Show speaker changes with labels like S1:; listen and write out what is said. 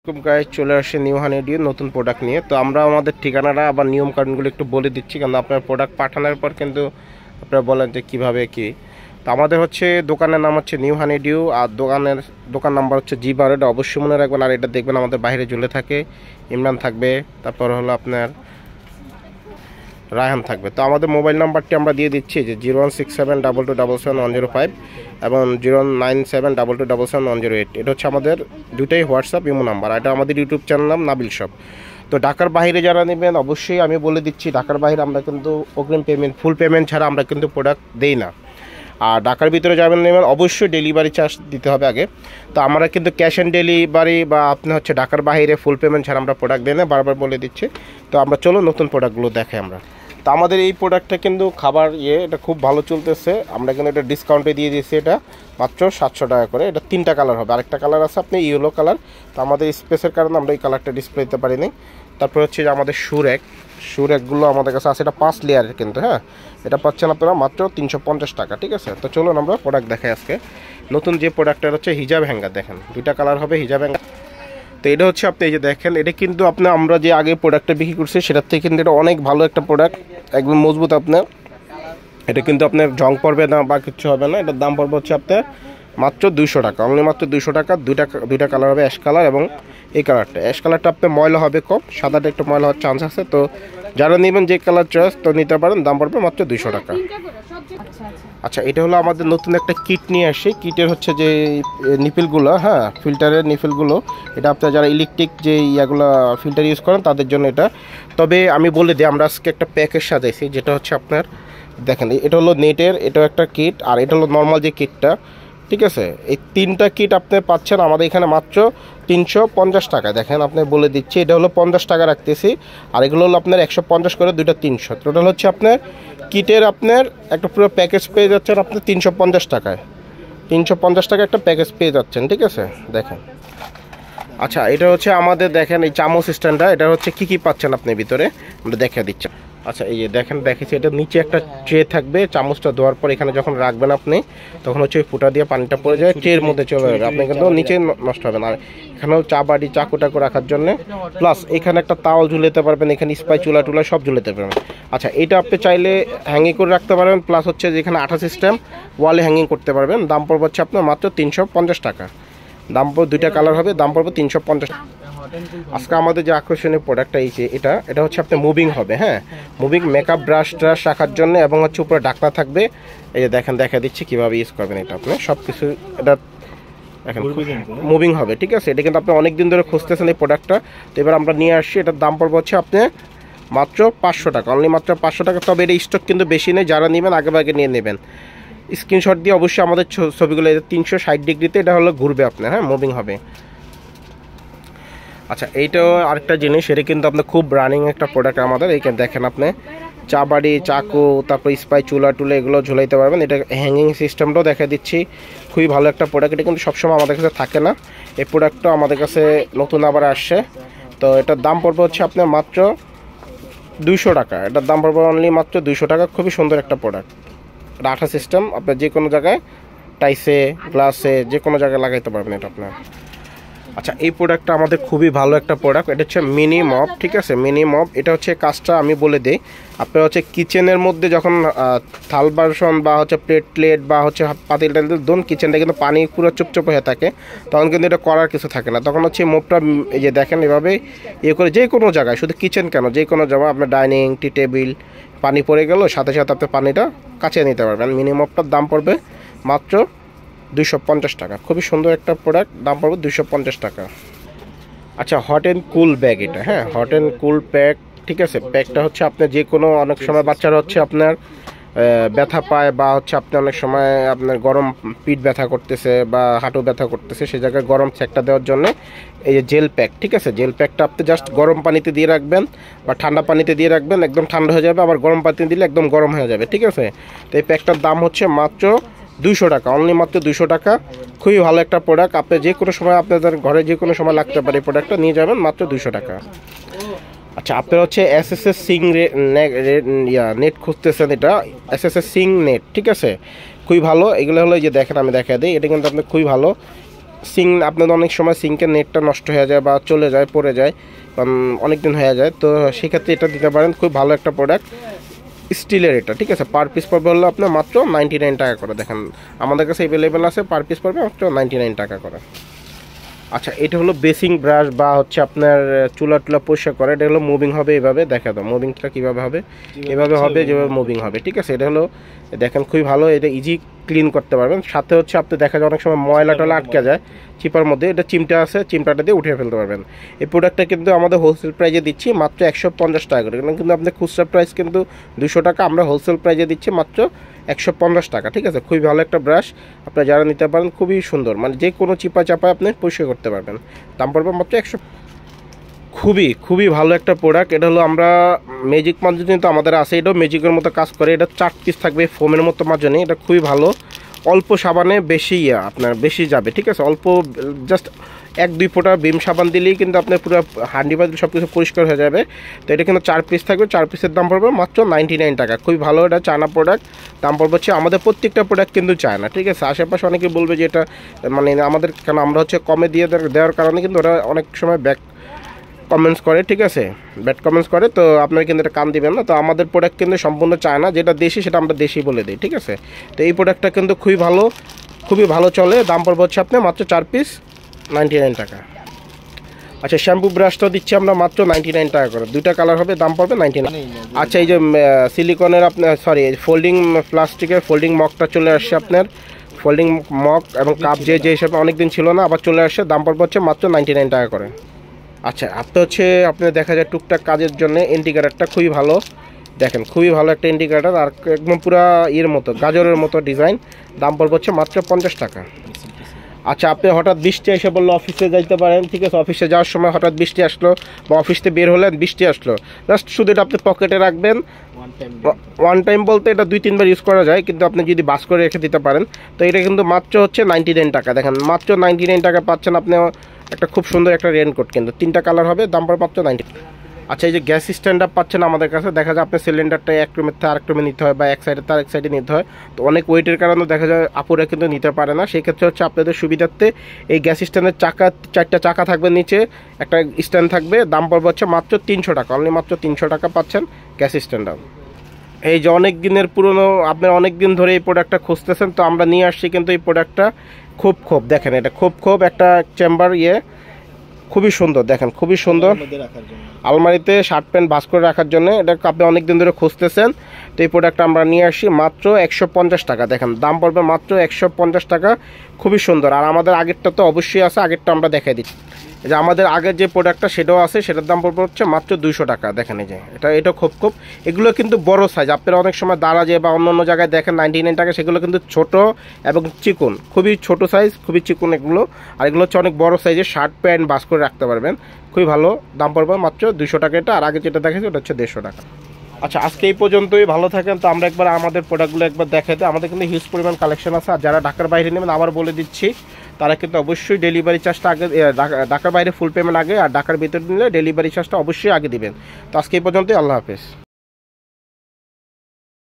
S1: Guys চলে আসে new honeydew নতুন প্রোডাক্ট নিয়ে। তো আমরা আমাদের ঠিকানাটা আবার নিয়ম কানুনগুলো একটু বলে দিচ্ছি, কারণ আপনার প্রোডাক্ট পাঠানোর পর কিন্তু আপনারা বলেন যে কীভাবে কি। তো আমাদের হচ্ছে দোকানের নাম হচ্ছে নিউ হানিডিউ, আর দোকান নাম্বার হচ্ছে জি12। এটা অবশ্যই মনে রাখবেন। আর এটা দেখবেন আমাদের বাইরে ঝুলে থাকে, ইমরান থাকবে, তারপর হলো আপনার রায়হান থাকবে। তো আমাদের মোবাইল নাম্বারটি আমরা দিয়ে দিচ্ছি যে 016722771005 এবং 097222771008। এটা হচ্ছে আমাদের দুটাই হোয়াটসঅ্যাপ ইমো নাম্বার। এটা আমাদের ইউটিউব চ্যানেল নাম নাবিল শপ। তো ঢাকার বাইরে যারা নেবেন অবশ্যই আমি বলে দিচ্ছি, ঢাকার বাইরে আমরা কিন্তু অগ্রিম পেমেন্ট, ফুল পেমেন্ট ছাড়া আমরা কিন্তু প্রোডাক্ট দেই না। আর ঢাকার ভিতরে যাবেন নেবেন অবশ্যই ডেলিভারি চার্জ দিতে হবে আগে। তো আমরা কিন্তু ক্যাশ অন ডেলিভারি বা আপনি হচ্ছে ঢাকার বাইরে ফুল পেমেন্ট ছাড়া আমরা প্রোডাক্ট দিই না, বারবার বলে দিচ্ছি। তো আমরা চলো নতুন প্রোডাক্টগুলো দেখে আমরা। তো আমাদের এই প্রোডাক্টটা কিন্তু খাবার এটা খুব ভালো চলতেছে। আমরা কিন্তু এটা ডিসকাউন্টে দিয়ে দিয়েছি, এটা মাত্র 700 টাকা করে। এটা 3টা কালার হবে, আরেকটা কালার আছে আপনি ইয়েলো কালার। তো আমাদের স্পেসের কারণে আমরা এই কালারটা ডিসপ্লে দিতে পারিনি। তারপর হচ্ছে যে আমাদের সুরেকগুলো আমাদের কাছে আছে, এটা 5 লেয়ারের কিন্তু। হ্যাঁ, এটা পাচ্ছেন আপনারা মাত্র 350 টাকা, ঠিক আছে। তো চলুন আমরা প্রোডাক্ট দেখাই আজকে। নতুন যে প্রোডাক্টটা হচ্ছে হিজাব হ্যাঙ্গার, দেখেন 2টা কালার হবে হিজাব হ্যাঙ্গার। তো এটা হচ্ছে আপনি এই যে দেখেন, এটা কিন্তু আমরা যে আগে প্রোডাক্টটা বিক্রি করছি সেটার থেকে কিন্তু এটা অনেক ভালো একটা প্রোডাক্ট, একদম মজবুত। আপনার এটা কিন্তু আপনার জং পড়বে না বা কিছু হবে না। এটার দাম পড়বে হচ্ছে আপনার মাত্র 200 টাকা, অনলি মাত্র 200 টাকা। দুইটা কালার হবে, অ্যাশ কালার এবং এই কালারটা। অ্যাশ কালারটা আপনার ময়লা হবে কম, সাদাটা একটু ময়লা হওয়ার চান্স আছে। তো যারা নেবেন যে কালার চয়েস তো নিতে পারেন, দাম পড়বে মাত্র 200 টাকা। আচ্ছা, এটা হলো আমাদের নতুন একটা কিট নিয়ে আসি। কিটের হচ্ছে যে নিপিলগুলো, হ্যাঁ ফিল্টারের নিপিলগুলো, এটা আপনার যারা ইলেকট্রিক যে ইয়াগুলো ফিল্টার ইউজ করেন তাদের জন্য এটা। তবে আমি বলে দিই, আমরা আজকে একটা প্যাকেজ সাজাইছি, যেটা হচ্ছে আপনার দেখেন এটা হলো নেটের, এটাও একটা কিট, আর এটা হলো নর্মাল যে কিটটা, ঠিক আছে। এই 3টা কিট আপনি পাচ্ছেন আমাদের এখানে মাত্র 350 টাকা। দেখেন আপনি বলে দিচ্ছি, এটা হলো 50 টাকা রাখতেছি, আর এগুলো হলো আপনার 150 করে, দুইটা 300। টোটাল হচ্ছে আপনার কিটের আপনার একটা পুরো প্যাকেজ পেয়ে যাচ্ছেন আপনি 350 টাকায়। 350 টাকা একটা প্যাকেজ পেয়ে যাচ্ছেন, ঠিক আছে। দেখেন, আচ্ছা এটা হচ্ছে আমাদের দেখেন এই চামচ স্ট্যান্ডটা, এটা হচ্ছে কি পাচ্ছেন আপনি ভিতরে, আমরা দেখে দিচ্ছি। আচ্ছা এই যে দেখেন, দেখেছি এটা নিচে একটা ট্রে থাকবে। চামচটা দেওয়ার পর এখানে যখন রাখবেন আপনি, তখন হচ্ছে ওই ফুটা দিয়ে পানিটা পড়ে যায়, ট্রের মধ্যে চলে যাবে, আপনি কিন্তু নিচে নষ্ট হবে না। আর এখানেও চা বাটি চাকু টাকু রাখার জন্য, প্লাস এখানে একটা তাওয়াল ঝুলাতে পারবেন, এখানে স্পাই চুলা টুলা সব ঝুলাতে পারবেন। আচ্ছা, এটা আপনি চাইলে হ্যাঙ্গিং করে রাখতে পারবেন, প্লাস হচ্ছে যেখানে আঠা সিস্টেম ওয়ালে হ্যাঙ্গিং করতে পারবেন। দাম পড়বে হচ্ছে আপনার মাত্র 350 টাকা। দাম পড়বে, 2টা কালার হবে, দাম পড়বে 350 টাকা। আজকে আমাদের যে আকর্ষণীয় প্রোডাক্টটা এইছে, এটা হচ্ছে আপনার মুভিং হবে। হ্যাঁ, মুভিং মেকআপ ব্রাশ ট্রাশ রাখার জন্য, এবং হচ্ছে উপরে ঢাকনা থাকবে। এই যে দেখেন, দেখা দিচ্ছি কীভাবে ইউজ করবেন এটা আপনি সব কিছু। এটা দেখেন মুভিং হবে, ঠিক আছে। এটা কিন্তু আপনি অনেক দিন ধরে খুঁজতেছেন এই প্রোডাক্টটা, তো এবার আমরা নিয়ে আসছি। এটার দাম পড়বে হচ্ছে আপনি মাত্র 500 টাকা, অনলি মাত্র 500 টাকা। তবে এটা স্টক কিন্তু বেশি নেই, যারা নেবেন আগে ভাগে নিয়ে নেবেন। স্ক্রিনশট দিয়ে অবশ্যই আমাদের ছবিগুলো 360 ডিগ্রিতে এটা হলো ঘুরবে আপনার, হ্যাঁ মুভিং হবে। আচ্ছা, এইটাও আরেকটা জিনিস, এটা কিন্তু আপনার খুব রানিং একটা প্রোডাক্ট আমাদের। এইখানে দেখেন আপনি চা বাড়ি চাকু, তারপর স্পাই চুলা টুলা এগুলো ঝুলাইতে পারবেন। এটা হ্যাঙ্গিং সিস্টেমটাও দেখা দিচ্ছি, খুবই ভালো একটা প্রোডাক্ট। এটা কিন্তু সবসময় আমাদের কাছে থাকে না, এই প্রোডাক্টটা আমাদের কাছে নতুন আবার আসছে। তো এটার দাম পড়বে হচ্ছে আপনার মাত্র 200 টাকা। এটার দাম পড়বে অনলি মাত্র 200 টাকা। খুবই সুন্দর একটা প্রোডাক্ট। এটা আঠা সিস্টেম, আপনার যে কোনো জায়গায় টাইসে গ্লাসে যে কোনো জায়গায় লাগাইতে পারবেন এটা আপনার। আচ্ছা, এই প্রোডাক্টটা আমাদের খুবই ভালো একটা প্রোডাক্ট। এটা হচ্ছে মিনি মপ, ঠিক আছে, মিনি মপ। এটা হচ্ছে কাজটা আমি বলে দিই, আপনার হচ্ছে কিচেনের মধ্যে যখন থাল বাসন বা হচ্ছে প্লেট বা হচ্ছে পাতিল টাতিল ধরুন, কিচেনটা কিন্তু পানি পুরো চুপচুপ হয়ে থাকে, তখন কিন্তু এটা করার কিছু থাকে না। তখন হচ্ছে মপটা এই যে দেখেন এভাবে ইয়ে করে যে কোনো জায়গায়, শুধু কিচেন কেন, যে কোনো জায়গায় আপনার ডাইনিং টি টেবিল পানি পড়ে গেল, সাথে সাথে আপনি পানিটা কাচিয়ে নিতে পারবেন। মিনি মপটার দাম পড়বে মাত্র 250 টাকা। খুবই সুন্দর একটা প্রোডাক্ট, দাম পড়বে 250 টাকা। আচ্ছা, হট অ্যান্ড কুল ব্যাগ এটা, হ্যাঁ হট অ্যান্ড কুল প্যাক, ঠিক আছে। প্যাকটা হচ্ছে আপনার যে কোনো, অনেক সময় বাচ্চারা হচ্ছে আপনার ব্যথা পায়, বা হচ্ছে আপনি অনেক সময় আপনার গরম পিঠ ব্যথা করতেছে বা হাঁটু ব্যথা করতেছে, সেই জায়গায় গরম সেকটা দেওয়ার জন্য এই যে জেল প্যাক, ঠিক আছে। জেল প্যাকটা আপনি জাস্ট গরম পানিতে দিয়ে রাখবেন বা ঠান্ডা পানিতে দিয়ে রাখবেন, একদম ঠান্ডা হয়ে যাবে, আবার গরম পানিতে দিলে একদম গরম হয়ে যাবে, ঠিক আছে। তো এই প্যাকটার দাম হচ্ছে মাত্র 200 টাকা, অনলি মাত্র 200 টাকা। খুবই ভালো একটা প্রোডাক্ট, আপনি যে কোনো সময় আপনাদের ঘরে যে কোনো সময় লাগতে পারে এই প্রোডাক্টটা নিয়ে যাবেন মাত্র 200 টাকা। আচ্ছা, আপনারা হচ্ছে এসএসএস সিং নেট খুঁজতেছেন, এটা এসএসএস সিং নেট, ঠিক আছে, খুবই ভালো। এগুলো হলো যে দেখেন, আমি দেখা দিই, এটা কিন্তু আপনি খুবই ভালো। আপনাদের অনেক সময় সিঙ্কের নেটটা নষ্ট হয়ে যায় বা চলে যায়, পড়ে যায়, কারণ অনেক দিন হয়ে যায়, তো সেক্ষেত্রে এটা দিতে পারেন। খুব ভালো একটা প্রোডাক্ট, স্টিলের এটা, ঠিক আছে। পার পিস পড়বে হলো আপনার মাত্র 99 টাকা করে। দেখেন আমাদের কাছে অ্যাভেলেবেল আছে, পার পিস পড়বে মাত্র 99 টাকা করে। আচ্ছা, এটা হলো বেসিং ব্রাশ বা হচ্ছে আপনার চুলা টুলা পরিষ্কার করে, এটা হলো মুভিং হবে এভাবে। দেখা দাও মুভিংটা কীভাবে হবে, এভাবে হবে যেভাবে মুভিং হবে, ঠিক আছে। এটা হলো দেখেন খুবই ভালো, এটা ইজি ক্লিন করতে পারবেন। সাথে হচ্ছে আপনি দেখা যায় অনেক সময় ময়লা টলা আটকে যায় চিপার মধ্যে, এটা চিমটা আছে, চিমটাটা দিয়ে উঠে ফেলতে পারবেন। এই প্রোডাক্টটা কিন্তু আমাদের হোলসেল প্রাইজে দিচ্ছি মাত্র 150 টাকা করে, কিন্তু আপনার খুচরা প্রাইস কিন্তু 200 টাকা, আমরা হোলসেল প্রাইজে দিচ্ছি মাত্র 150 টাকা, ঠিক আছে। খুবই ভালো একটা ব্রাশ, আপনারা যারা নিতে পারেন খুবই সুন্দর, মানে যে কোনো চিপা চাপায় আপনি পরিষ্কার করতে পারবেন। দাম পড়বে মাত্র 100। খুবই ভালো একটা প্রোডাক্ট। এটা হলো আমরা ম্যাজিক মাজনি তো আমাদের আছে, এটাও ম্যাজিকের মতো কাজ করে। এটা 4 পিস থাকবে ফোমের মতো মাজনি, এটা খুবই ভালো। অল্প সাবানে বেশি আপনার বেশি যাবে, ঠিক আছে। অল্প জাস্ট 1-2 ফোঁটা ভিম সাবান দিলেই কিন্তু আপনার পুরো হান্ডি বাদ সব কিছু পরিষ্কার হয়ে যাবে। তো এটা কিন্তু 4 পিস থাকবে, 4 পিসের দাম পড়বে মাত্র 99 টাকা। খুবই ভালো, এটা চায়না প্রোডাক্ট। দাম পড়বে হচ্ছে, আমাদের প্রত্যেকটা প্রোডাক্ট কিন্তু চায়না, ঠিক আছে। আশেপাশে অনেকে বলবে যে এটা মানে আমাদের, কেন আমরা হচ্ছে কমে দিয়ে দেওয়ার কারণে কিন্তু ওরা অনেক সময় ব্যাক কমেন্টস করে, ঠিক আছে, ব্যাড কমেন্টস করে, তো আপনারা কিন্তু এটা কান দিবেন না। তো আমাদের প্রোডাক্ট কিন্তু সম্পূর্ণ চায়না, যেটা দেশি সেটা আমরা দেশি বলে দিই, ঠিক আছে। তো এই প্রোডাক্টটা কিন্তু খুবই ভালো চলে। দাম পড়বে হচ্ছে আপনার মাত্র 4 পিস 99 টাকা। আচ্ছা, শ্যাম্পু ব্রাশটাও দিচ্ছি আমরা মাত্র 99 টাকা করে, 2টা কালার হবে, দাম পড়বে 99। আচ্ছা, এই যে সিলিকনের আপনার ফোল্ডিং প্লাস্টিকের ফোল্ডিং মগটা চলে আসছে আপনার, ফোল্ডিং মগ এবং কাপ যে হিসাবে অনেকদিন ছিল না, আবার চলে আসছে, দাম পড়বে হচ্ছে মাত্র 99 টাকা করে। আচ্ছা, আপনার দেখা যায় টুকটাক কাজের জন্য ইন্ডিকেটারটা খুবই ভালো, দেখেন খুবই ভালো একটা ইন্ডিকেটার, আর একদম পুরা মতো গাজরের মতো ডিজাইন। দাম পড়বে হচ্ছে মাত্র 50 টাকা। আচ্ছা, আপনি হঠাৎ বৃষ্টি এসে বললো অফিসে যাইতে পারেন, ঠিক আছে। অফিসে যাওয়ার সময় হঠাৎ বৃষ্টি আসলো বা অফিস থেকে বের হলেন বৃষ্টি আসলো, জাস্ট শুধু এটা আপনি পকেটে রাখবেন। ওয়ান টাইম বলতে এটা 2-3 বার ইউজ করা যায়, কিন্তু আপনি যদি বাস করে রেখে দিতে পারেন। তো এটা কিন্তু মাত্র হচ্ছে 99 টাকা। দেখেন মাত্র 99 টাকা পাচ্ছেন আপনি একটা খুব সুন্দর একটা রেনকোট, কিন্তু 3টা কালার হবে, দাম পড়বে মাত্র 90। আচ্ছা, এই যে গ্যাস স্ট্যান্ডার পাচ্ছেন আমাদের কাছে, দেখা যায় আপনার সিলিন্ডারটা এক রুমের থেকে আরেক রুমে নিতে হয় বা এক সাইডে তার এক সাইডে নিতে হয়, তো অনেক ওয়েটের কারণে দেখা যায় আপুরা কিন্তু নিতে পারে না। সেই ক্ষেত্রে হচ্ছে আপনাদের সুবিধার্থে এই গ্যাস স্ট্যান্ডের 4টা চাকা থাকবে, নিচে একটা স্ট্যান্ড থাকবে, দাম পড়বে হচ্ছে মাত্র 300 টাকা, অনলি মাত্র 300 টাকা পাচ্ছেন গ্যাস স্ট্যান্ডার। এই যে অনেক দিনের পুরনো, আপনার অনেক দিন ধরে এই প্রোডাক্টটা খুঁজতেছেন, তো আমরা নিয়ে আসছি কিন্তু এই প্রোডাক্টটা খুব দেখেন, এটা খুব একটা চেম্বার খুবই সুন্দর, দেখেন খুবই সুন্দর, আলমারিতে শার্ট প্যান্ট ভাঁজ করে রাখার জন্য। এটা আপনি অনেক দিন ধরে খুঁজতেছেন, তো এই প্রোডাক্টটা আমরা নিয়ে আসি মাত্র 150 টাকা। দেখেন দাম পড়বে মাত্র 150 টাকা, খুবই সুন্দর। আর আমাদের আগেরটা তো অবশ্যই আছে, আগেরটা আমরা দেখাই দিচ্ছি। এই যে আমাদের আগের যে প্রোডাক্টটা সেটাও আছে, সেটার দাম পড়বে হচ্ছে মাত্র 200 টাকা। দেখেন এই যে এটা খুব এগুলো কিন্তু বড় সাইজ, আপনারা অনেক সময় দারাজে বা অন্য জায়গায় দেখেন 99 টাকা, সেগুলো কিন্তু ছোট এবং চিকন, খুবই ছোট সাইজ, খুবই চিকন এগুলো। আর এগুলো হচ্ছে অনেক বড় সাইজের, শার্ট প্যান্ট বাস করে রাখতে পারবেন, খুবই ভালো। দাম পড়বে মাত্র 200 টাকা এটা, আর আগে যেটা দেখেছি ওটা হচ্ছে 150 টাকা। আচ্ছা, আজকে এই পর্যন্তই, ভালো থাকেন। তো আমরা একবার আমাদের প্রোডাক্টগুলো একবার দেখাতে, আমাদের কিন্তু হিউজ পরিমাণ কালেকশন আছে। আর যারা ঢাকার বাইরে নেবেন, আবার বলে দিচ্ছি, তারা কিন্তু অবশ্যই ডেলিভারি চার্জটা আগে, ঢাকার বাইরে ফুল পেমেন্ট আগে, আর ঢাকার ভিতরে নিলে ডেলিভারি চার্জটা অবশ্যই আগে দিবেন। তো আজকে এই পর্যন্তই, আল্লাহ হাফেজ।